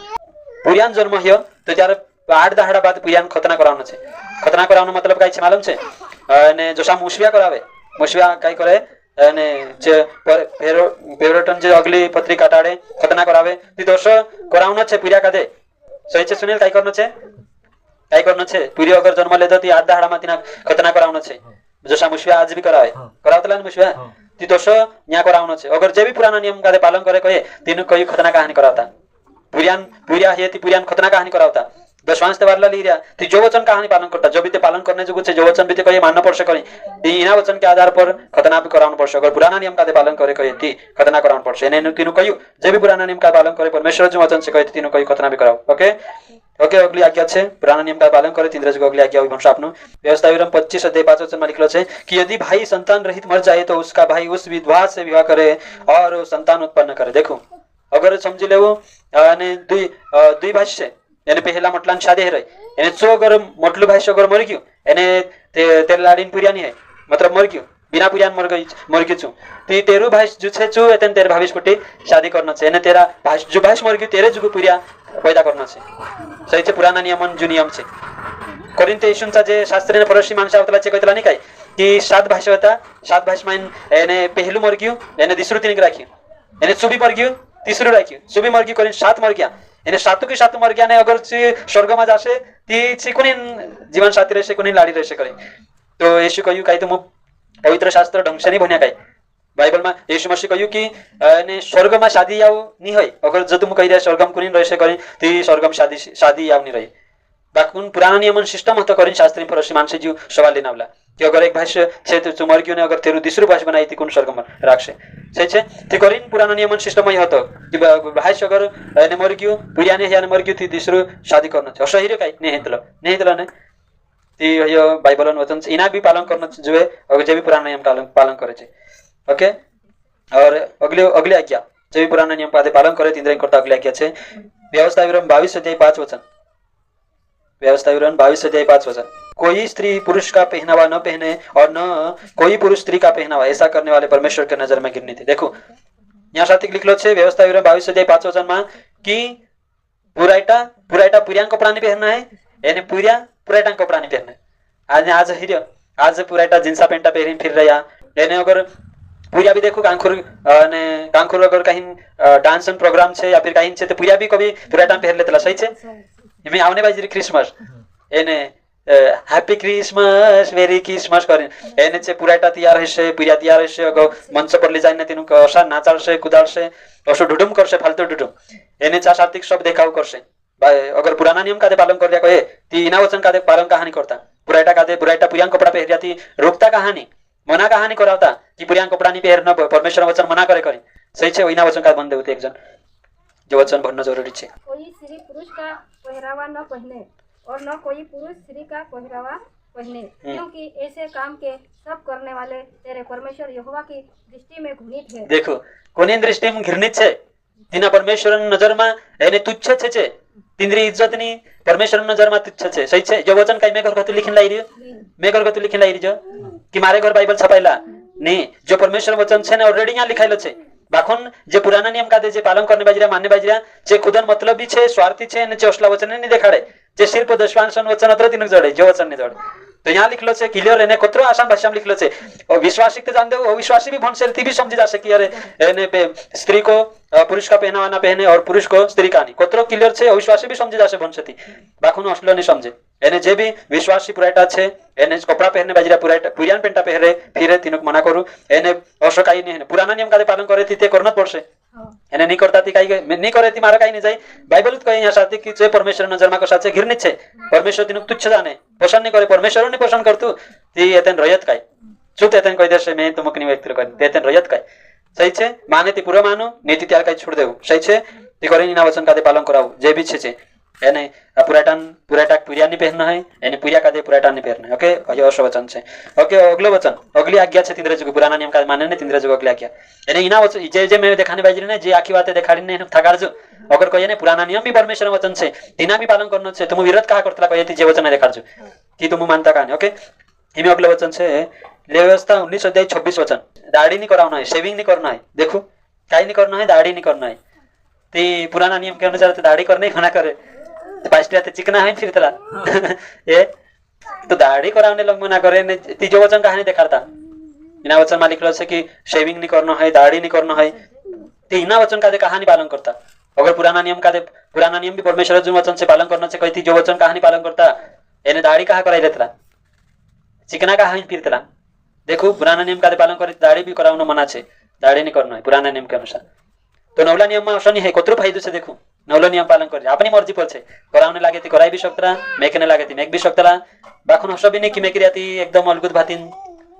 પુરિયાન જન્મ હ્યો તો ત્યારે 8 દાડા બાદ પુરિયાન ખतना કરવાનો છે. ખतना કરવાનો मतलब કાઈ છે मालूम છે? અને જો સા મુશવિયા કરાવે, મુશવિયા કાઈ કરે અને જે પેરોટન જે અગલી પત્રી કાટાડે ખतना કરાવે ती दोष करावनो છે પુરિયા કાદે સही છે. સુનિલ કાઈ કરનો છે પુરિયો અગર જન્મ લેતો ती 8 દાડા માં તીના ખतना करावनो છે. જો સા મુશવિયા આજ भी કરાવે કરાવતલા ને મુશવિયા ती दोष न्या करावनो છે. अगर जे भी पुराना नियम कादे पालन करे कहे तीनु कोई खतना कहानी करावता पुरिया है ती पुरियान खतना कहानी करावता. दशवांश ते वारला ली रहा ती जो वचन कहानी पालन करता, जो भी ते पालन करने जो कुछ जो वचन भी ते कहे मानना पड़શે करी इना वचन के आधार पर खतना भी करावनो पड़શે. अगर पुराना नियम कादे पालन करे कहे ती खतना करावनो पड़શે. એને तीनु કહ્યું જે भी पुराना नियम का पालन करे परमेश्वर जो वचन से कहे तीनु कोई खतना भी कराव. ओके ओके, अगली आज्ञा છે पुराना नियम का पालन करे तीन रजू अगली आज्ञा विभंश आपनु व्यवस्था विवरण 25 अध्याय 5 वचन में लिखलो છે कि यदि भाई संतान रहित मर जाए तो उसका भाई उस विधवा से विवाह करे और संतान उत्पन्न करे. देखो अगर समझी लेवो અને दुई भाई છે એને પહેલા મટલાન શાદી રહી એને ચો અગર મોટલું ભાઈ અગર મરી ગયું એને તે લાડીન પુરિયાની હે मतलब मर गયું बिना पुरियान मर गયું છું ती तेरू भाई जो છે છું એતન તેર ભાવિશ કોટી शादी करना છે. એને તેરા ભાઈ जो भाई मर गયું तेरे जो पुरिया पैदा करना છે. सही છે. पुराना नियमन जो नियम છે कोरिंथ येशूंचा जे शास्त्रीने परोशी माणसा આવતલા છે કહેતલા નહીં કાઈ कि 7 भाषा હતા, 7 ભાષામાં એને પહેલું મર ગયું, એને દીસરું તીન રાખ્યું, એને સુબી મર ગયું, तीसરું રાખ્યું, સુબી મર ગયું કરીને 7 મર ગયા. એને સાતું કે સાતું મર ગયા ને અગર સ્વર્ગમાં જશે ती કોની જીવન સાથી રહેશે કોની લાડી રહેશે કરે. તો येशू કહ્યું કાઈ તો પવિત્ર શાસ્ત્ર ઢંગ से नहीं ભણ્યા કાઈ બાઇબલમાં येशू મસીહ કહ્યું કે એને સ્વર્ગમાં શાદી આવ નહીં હોય. અગર જો તું કહી રહ્યા સ્વર્ગમાં કોની રહેશે કરે ती સ્વર્ગમાં शादी આવ નહીં રહી. બાકુન પુરાના નિયમન સિસ્ટમ હતો કરીને શાસ્ત્રી પરોશી માનસે જીવ સવાલ લઈને આવલા कि अगर एक भाष्य છે તો મર ગયું ને અગર તેરું દીસરું ભાષ બનાવી ती कोण स्वर्गમાં રાખશે. સહી છે. તે કરીને પુરાના નિયમન સિસ્ટમ અહીં હતો કે ભાષ અગર એને મર ગયું પુરિયાને યાને મર ગયું ती દીસરું शादी કરનો છે. અસહ્ય કાઈ નહીં હેતલો ને ती यो बाइबलन वचन इना भी पालन करना જોઈએ अगर जे भी पुराना नियम पालन करे છે. ओके, और अगली आज्ञा जे भी पुराना नियम पालन करे तीन करता अगली आज्ञा છે व्यवस्था विवरण 22 अध्याय 5 वचन. व्यवस्था विवरण 22 अध्याय 5 वचन. कोई स्त्री पुरुष का पहनावा न पहने और न कोई पुरुष स्त्री का पहनावा, ऐसा करने वाले परमेश्वर के नजर में गिरनी थी. देखो यहाँ साथी लिखलो છે व्यवस्था विवरण 22 अध्याय 5 वचन में कि पुराइटा पुरियान कपड़ा नहीं पहनना है, એને પુરાઈટા કપડા नहीं पहनना. आज पुराइटा जींसा पेंटा पहरीन फिर रहा એને अगर पुरिया भी देखो कांखुर अगर कहीं डांस प्रोग्राम છે या फिर कहीं છે तो पुरिया भी कभी पुराइटा पहर लेतला. सही છે. એમે આવને બાજરી ક્રિસમસ એને हैप्पी क्रिसमस मेरी क्रिसमस करे એને છે પુરાઈટા તૈયાર હશે, પુરિયા તૈયાર હશે, અગર મંચ પર લઈ જઈને તેનું કશા નાચાડશે કુદાડશે અશો ઢુડુમ કરશે फालतू ઢુડુમ એને ચા સાત્વિક सब देखाव करશે. अगर पुराना नियम कादे पालन कर कहे ती इना वचन कादे पालन कहानी करता. पुराइटा पुरियान कपड़ा पहरिया थी रोकता कहानी मना कहानी करावता कि पुरियान कपड़ा नहीं पहरना परमेश्वर वचन मना करे. सही છે. इना वचन का बंद होते एक जन जो वचन भरना जरूरी છે. कोई स्त्री पुरुष का पहरावा न पहने और न कोई पुरुष स्त्री का पहरावा पहने, क्योंकि ऐसे काम के सब करने वाले तेरे परमेश्वर यहोवा की दृष्टि में घृणित है। देखो कोनी दृष्टिમાં ઘૃણિત છે, તેના પરમેશ્વરની નજરમાં એને તુચ્છ છે, तिंद्री इज्जतनी परमेश्वर नजरमा तुच्छ છે, सही છે। जो वचन कई मैं घर कतु लिखिन लाई रियो, मैं घर कतु लिखिन लाई रियो कि मारे घर बाइबल छपाइला नहीं, जो परमेश्वर वचन છે ને ऑलरेडी यहाँ लिखाइलो છે। बाखुन जे पुराना नियम कादे जे पालन करने बाजरा मानने बाजरा जे खुदन मतलब भी છે, स्वार्थी છે ને જે असला वचन नहीं देखाड़े, जे सिर्फ दशवांशन वचन अत्र तीन जोड़े, जो वचन नहीं जोड़े। तो यहाँ लिखलो છે क्लियर, એને કોતરો આસાન ભાષામાં लिखलो છે। और विश्वासी तो जानते हो, अविश्वासी भी भणसेल थी भी समझी जा सके, अरे એને स्त्री को पुरुष का पहनावा ना पहने और पुरुष को स्त्री का नहीं, कोतरो क्लियर છે, अविश्वासी भी समझी जासे भणसेती, बाखुन असलो नहीं समझे। એને જે બી વિશ્વાસી પુરાટા છે એને કપડા પહેરને બાજરા પુરાટા પુરિયાન પેન્ટા પહેરે ફિરે તીનક મના કરું, એને અશકાઈ નહીં, પુરાના નિયમ કાદે પાલન કરે તે કરવું જ પડશે। એને નહીં કરતા તી કાઈ નહીં કરે તી મારા કાઈ નહીં જાય। બાઇબલ જ કહે અહીંયા સાથે કે જે પરમેશ્વર નજરમાં કશા છે ઘિરનિત છે, પરમેશ્વર તીનક તુચ્છ જાને, પસંદ નહીં કરે, પરમેશ્વર ને પસંદ કરતું તી એતન રયત કાઈ શું તેતન કહી દેશે મેં તમકની વ્યક્તિ કરી તેતન રયત કાઈ, સહી છે। માને તી પૂરો માનો નીતિ ત્યાર કાઈ છોડ દેવું, સહી છે। તી કરીને ના વચન કાદે પાલન કરાવું જે બી છે એને પુરાટા પુરિયાની પહેરना है, એને પુરિયા કાદે પુરાટાની પહેરना है। ओके ये अश वचन છે। ओके अगलो वचन अगली आज्ञा છે तिंद्रे जुग पुराना नियम का माने ने तिंद्रे जुग अगली आज्ञा, એને इना वचन जे जे मैं देखाने बाजरी ने जे आखी बातें देखाડીને એને થગાડજો। अगर कहिए ने पुराना नियम भी परमेश्वर वचन છે, तिना भी पालन करनो છે, तुम विरोध कहा करतला कहिए ती जे वचन देखाડજો कि तुम मानता का नहीं। ओके इमे अगलो वचन છે ले व्यवस्था 19 अध्याय 26 वचन, दाढ़ी नहीं कराना है, शेविंग नहीं करना है, देखो काई नहीं करना है, दाढ़ी नहीं करना है। ती पुराना नियम के अनुसार तो दाढ़ी करने मना करे, पास्टिया ते चिकना है फिर तला ये तो दाढ़ी कराने लोग मना करे ने, तीजो वचन कहानी देखाता इना वचन में लिखलो છે कि शेविंग नहीं करना है, दाढ़ी नहीं करना है, तो इना वचन का दे कहानी पालन करता। अगर पुराना नियम भी परमेश्वर जो वचन से पालन करना છે, कहती जो वचन कहानी पालन करता एने दाढ़ी कहा कराई देतला, चिकना कहा ही फिरतला। देखो पुराना नियम का दे पालन करे दाढ़ी भी करावनो मना છે, दाढ़ी नहीं करना है पुराना नियम के अनुसार। तो नवला नियम में असो नहीं है, कोतरो फायदो છે। देखो नवलो नियम पालन करे अपनी मर्जी पर છે, करावने लागे ती कराई भी शकतला, मेकने लागे ती मेक भी शकतला, बाखुन हसो भी नहीं कि मेकरी आती एकदम अलगुत भातीन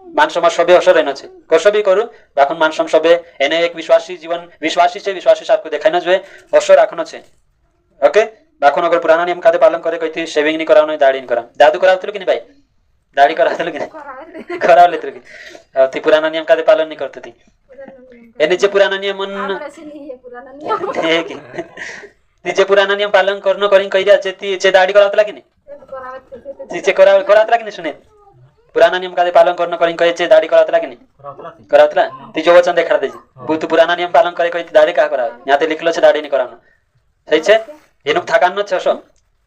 मानसमा सबे हसो रहनो છે, कसो भी करू बाखुन मानसम सबे એને एक विश्वासी जीवन विश्वासी છે, विश्वासी सारखो देखाइनो જોઈએ, हसो राखनो છે। ओके बाखुन अगर पुराना नियम कादे पालन करे कहती शेविंग नहीं करावनो, दाढ़ी नहीं कराव, दादू करावतलो कि नहीं भाई, दाढ़ी करावतलो कि नहीं करावले तो कि ती पुराना नियम कादे पालन नहीं करती थी, એને જે પુરાના નિયમ જે પુરાના નિયમ પાલન કરનો કરીને કહી રહ્યા છે તે દાઢી કરાવતલા કે નહીં, જે કરાવતલા કે નહીં સુને પુરાના નિયમ કાદે પાલન કરનો કરીને કહે છે દાઢી કરાવતલા કે નહીં કરાવતલા, તે જો વચન દેખાડ દેજે તું પુરાના નિયમ પાલન કરે કહી દાઢી કા કરાવે, यहाँ તે लिखलो છે દાઢી નહીં કરાવનો, સહી છે। એનું થાકાન ન છે હશો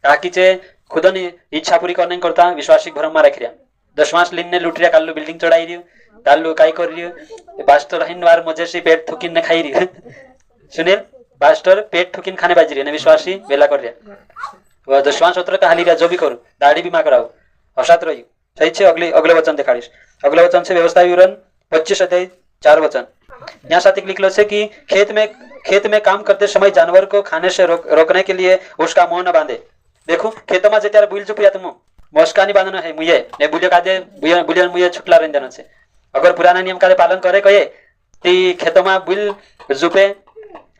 કાકી છે ખુદની ઈચ્છા પૂરી કરને કરતા વિશ્વાસિક ભરમમાં રાખી રહ્યા, દશમાંશ લીનને લૂંટી રહ્યા, કાલ્લુ બિલ્ડિંગ ચડાઈ રહ્યું, तालू काई कर रही है, पास्टर हिंदवार मजे से पेट थुकिन ने खाई रही है, सुनील पास्टर पेट थुकिन खाने बाजी रही है, विश्वासी बेला कर रहा वह दशवांश सत्र का हाली रहा, जो भी करूं दाढ़ी भी मा कराओ हसात रही, सही है। अगले वचन दिखाड़ीश, अगले वचन से व्यवस्था विवरण 25 अध्याय 4 वचन, यहाँ साथ लिखलो है कि खेत में काम करते समय जानवर को खाने से रोकने के लिए उसका मुंह न बांधे। देखो खेतों में जत्यारे बुल चुपिया तुम मस्का नहीं बांधना है, मुझे ने बुलियो कादे बुलियन मुझे छुटला रही देना है। अगर पुराना नियम कादे पालन करे कहे ती खेतों में बुल जुपे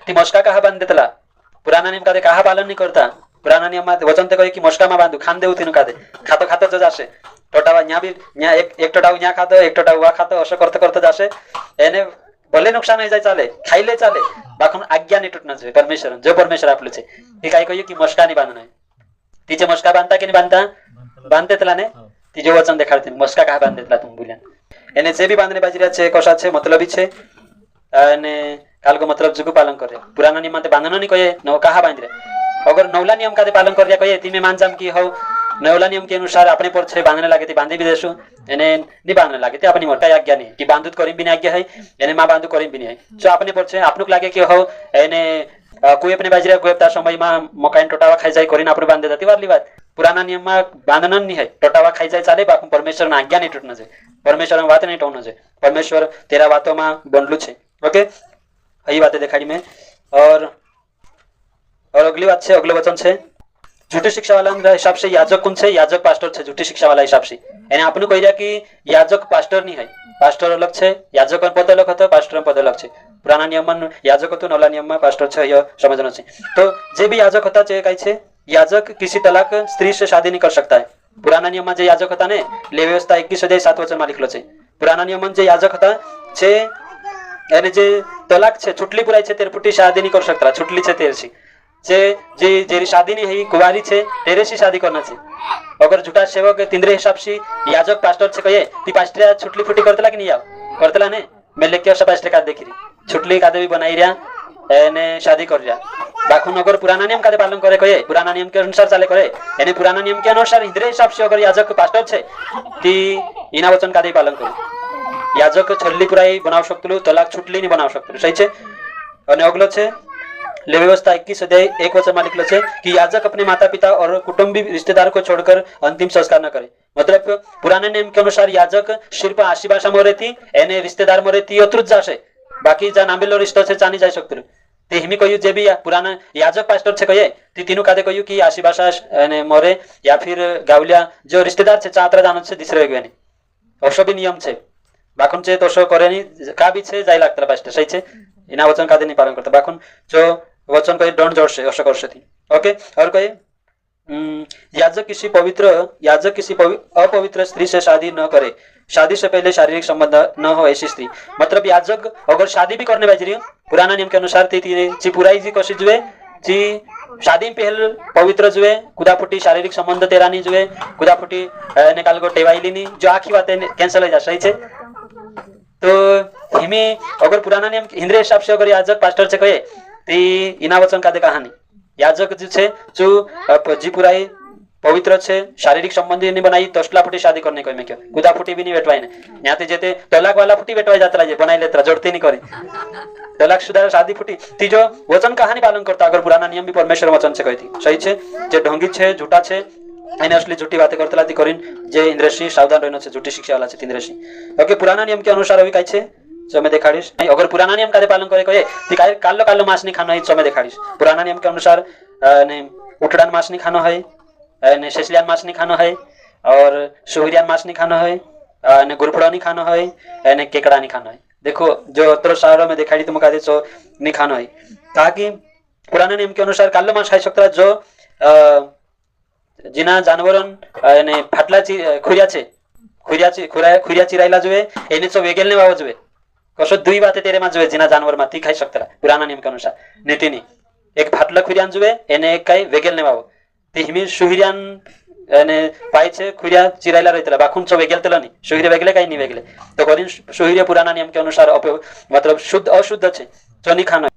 ती मस्का कहा बांध देतला, पुराना नियम कादे कहा पालन नहीं करता, पुराना नियम में वचन ते कहे कि मस्का में बांधू खान देऊ तीन कादे खातो खातो जो जासे टोटावा यहाँ भी यहाँ एक टोटाव यहाँ खातो एक टोटाव वहाँ खातो असो करते करते जासे, एने भले नुकसान हो जाए चाले खाइले चाले, बाखुन आज्ञा नहीं टूटना चाहिए परमेश्वर जो परमेश्वर आपले छे ती काय कहियो कि मस्का नहीं बांधना है, तीचे मस्का बांधता कि नहीं बांधता बांधते तला ने तीजे वचन देखाडते मस्का कहा बांध देतला तुम बोल्या એને જે બી બાંધને બાજી રહ્યા છે કશા છે મતલબી છે અને કાલકો मतलब जुगु पालन करे, पुराना नियम में बांधनो नहीं कहे नव कहा बांध रहे, अगर नवला नियम का पालन कर कहे ती में मान जाम की हो नवला नियम के अनुसार अपने पर छे बांधने लागे ती बांधी भी देसु, एने नहीं बांधने लागे ती अपनी मोटा आज्ञा नहीं कि बांधुत करीम भी नहीं आज्ञा है, एने मां बांधु करीम भी नहीं है, जो अपने पर छे आपनुक लागे कि हो एने कोई अपने बाजी रहा कोई अपना समय में मकान टोटावा खाई जाए करीने आपने बांधे जाती वाली बात, पुराना नियम में बांधन नहीं है, टोटावा खाई जाए चाले बाकी परमेश्वर ने आज्ञा नहीं टूटना चाहिए, परमेश्वर में बात नहीं टोना चाहिए, परमेश्वर तेरा बातों में बंधलू है। ओके यही बातें दिखाई में और अगली बात है अगले वचन है झूठी शिक्षा वाला हिसाब से याजक कौन से याजक पास्टर है, झूठी शिक्षा वाला हिसाब से यानी आपने कही कि याजक पास्टर नहीं है, पास्टर अलग है, याजक पद अलग होता है, पास्टर पद अलग है, पुराना नियम में याजक होता नवला नियम में पास्टर है, यह समझना चाहिए। तो जे भी याजक होता है कई याजक किसी तलाक स्त्री से शादी नहीं कर सकता है. पुराना नियमમાં જે યાજક હતા ને લે વ્યવસ્થા 21 અધ્યાય 7 વચનમાં લખેલો છે. પુરાના નિયમમાં જે યાજક હતા છે એને જે તલાક છે છૂટલી પુરાઈ છે તેર પુટી શાદી नहीं कर सकता. छुटली છે તેરસી જે જે જેરી शादी नहीं है कुवारी છે તેરેસી शादी करना છે. अगर झूठा सेवक तिंद्रे हिसाब से याजक पास्टर से कहे ती पास्टर छुटली फुटी करतला कि नहीं याव करतला ने मैं लेके सब पास्टर का देखी छुटली कादे भी बनाई रिया एने शादी कर रिया बाखुन अगर पुराना नियम कादे पालन करे कहे पुराना नियम के अनुसार चाले करे यानी पुराना नियम के अनुसार इंद्रे हिसाब से अगर याजक पास्टर छे ती इना वचन कादे पालन करे याजक छल्ली पुराई बनाव शकतलु तलाक छुटली नहीं बनाव शकतलु सही छे. અને અગલો છે ले व्यवस्था 21 अध्याय 1 वचन में लिखलो छे कि याजक अपने माता पिता और कुटुंबी रिश्तेदार को छोड़कर अंतिम संस्कार न करे. मतलब पुराने नियम के अनुसार याजक सिर्फ आशी भाषा में रहती एने रिश्तेदार में रहती अतृत जाशे बाकी जा नांबेलो रिश्तो छे चानी जाय शकतु ते हिमी कहू जे भी पुराना याजक पास्टर छे कहे ती तीनु कादे कहू कि आशी भाषा एने मरे या फिर गावलिया जो रिश्तेदार छे चात्रा जानो छे दिसरे गवेनी अशो भी नियम छे बाकुन छे तोशो करेनी का भी छे जाय लागतला पास्टर सही छे इना वचन कादे नहीं पालन करता बाकुन जो वचन कहे दंड जोड़से अशो करसे थी. ओके और कहे याजक किसी अपवित्र स्त्री से शादी न करे. शादी से पहले शारीरिक संबंध न हो ऐसी स्त्री. मतलब याजक अगर शादी भी करने बाजी रही पुराना नियम के अनुसार ची पुराई जी कशी जुए ची शादी में पहले पवित्र जुए कुदाफुटी शारीरिक संबंध तेरा नहीं जुए कुदाफुटी निकाल को टेवाईली नहीं जो आखी बातें कैंसल हो जा सही है. तो हिमे अगर पुराना नियम हिंद्रे हिसाब से अगर याजक पास्टर से कहे ती इना वचन कादे कहानी याजक जो छे जो जी पुराई पवित्र छे शारीरिक संबंधी नहीं बनाई तसला फुटी शादी करने कोई में क्यों गुदा फुटी भी नहीं बेटवाई ने यहाँ ते जेते तलाक वाला फुटी बेटवाई जाता रहे बनाई लेता जोड़ती नहीं करे तलाक शुदा शादी फुटी ती जो वचन कहानी पालन करता अगर पुराना नियम भी परमेश्वर वचन से कहती सही छे जे ढोंगी छे झूठा छे एने असली झूठी बातें करतला ती करीन जे इंद्रसी सावधान रहनो छे झूठी शिक्षा वाला छे इंद्रसी. ओके पुराना नियम के अनुसार अभी काई छे जो मैं देखाड़ीश अगर पुराना नियम कादे पालन करे कहे ती कालो कालो मांस नहीं खानो है जो मैं देखाड़ीश. पुराना नियम के अनुसार उठड़ान मांस नहीं खानो है शेषलियान मांस नहीं खानो है और सुहरियान मांस नहीं खानो है गुरफड़ा नहीं खानो है केकड़ा नहीं खानो है. देखो जो अत्र शहरों में देखाड़ी तुम कादे सो नहीं खानो है ताकि पुराना नियम के अनुसार कालो मांस खाई सकता जो जिना जानवरन फाटला खुरिया छे खुरिया चिरायला जुए एने चो वेगेल ने वावो जुए कसो दुई बाते तेरे में जुए जिना जानवर में ती खाई सकता पुराना नियम के अनुसार नीति नहीं एक फाटला खुरियान जुए एने एक काई वेगेल ने वावो ती हिमी सुहिरियान एने पाई छे खुरिया चिरायला रहतला बाखुन चो वेगेल तला नहीं सुहिरे वेगले काई नहीं वेगले तो करिन सुहिरे पुराना नियम के अनुसार मतलब शुद्ध अशुद्ध छे जो नहीं खानो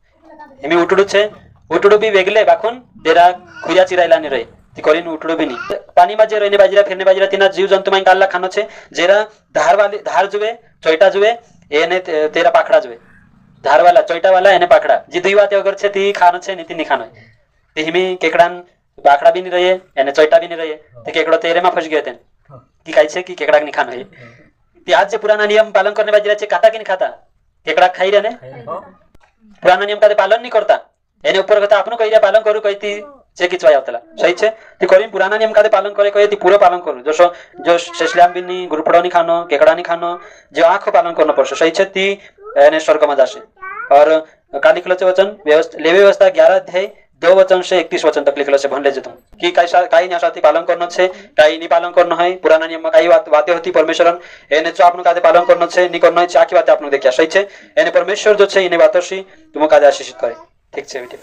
हिमी उटड़ू छे उटड़ू भी वेगले बाखुन तेरा खुरिया चिरायला नहीं रहे करीन उठड़ो भी नहीं पानी में जे रहने बाजरा फिरने बाजरा तीना जीव जंतु में काल्ला खानो छे जेरा धार जुए चोइटा जुए एने तेरा पाखड़ा जुए धार वाला चोइटा वाला एने पाखड़ा जी दुई बाते अगर छे ती खानो छे नीति नहीं खानो ते हिमी केकड़ान पाखड़ा भी नहीं रहे एने चोइटा भी नहीं रहे ते केकड़ो तेरे में फंस गए थे कि काई छे कि केकड़ा नहीं खानो है ते आज जे पुराना नियम पालन करने बाजरा छे खाता कि नहीं खाता केकड़ा खाई रे ने पुराना नियम का पालन नहीं करता एने ऊपर कथा आपनो कहिया पालन करू कहती जे किचवाय आवतला सही छे ती करीन पुराना नियम कादे पालन करे कहे ती पूरा पालन करू जो शेषल्याम भी नहीं गुरुफड़ो नहीं खानो केकड़ा नहीं खानो जो आंखो पालन करनो पड़शे सही छे ती एने स्वर्ग में जाशे. और का लिखलो छे वचन व्यवस्था 11 अध्याय 2 वचन से 31 वचन तक लिखलो छे भण लेजे तुम कि काई न्यासाथी पालन करनो छे काई नहीं पालन करनो है पुराना नियम में काई बातें होती परमेश्वरन एने जो आपनो कादे पालन करनो छे नहीं करनो है चाकी बातें आपनो देखिया सही छे एने परमेश्वर जो छे इने बातों से तुम कादे आशीषित करे ठीक छे बेटी.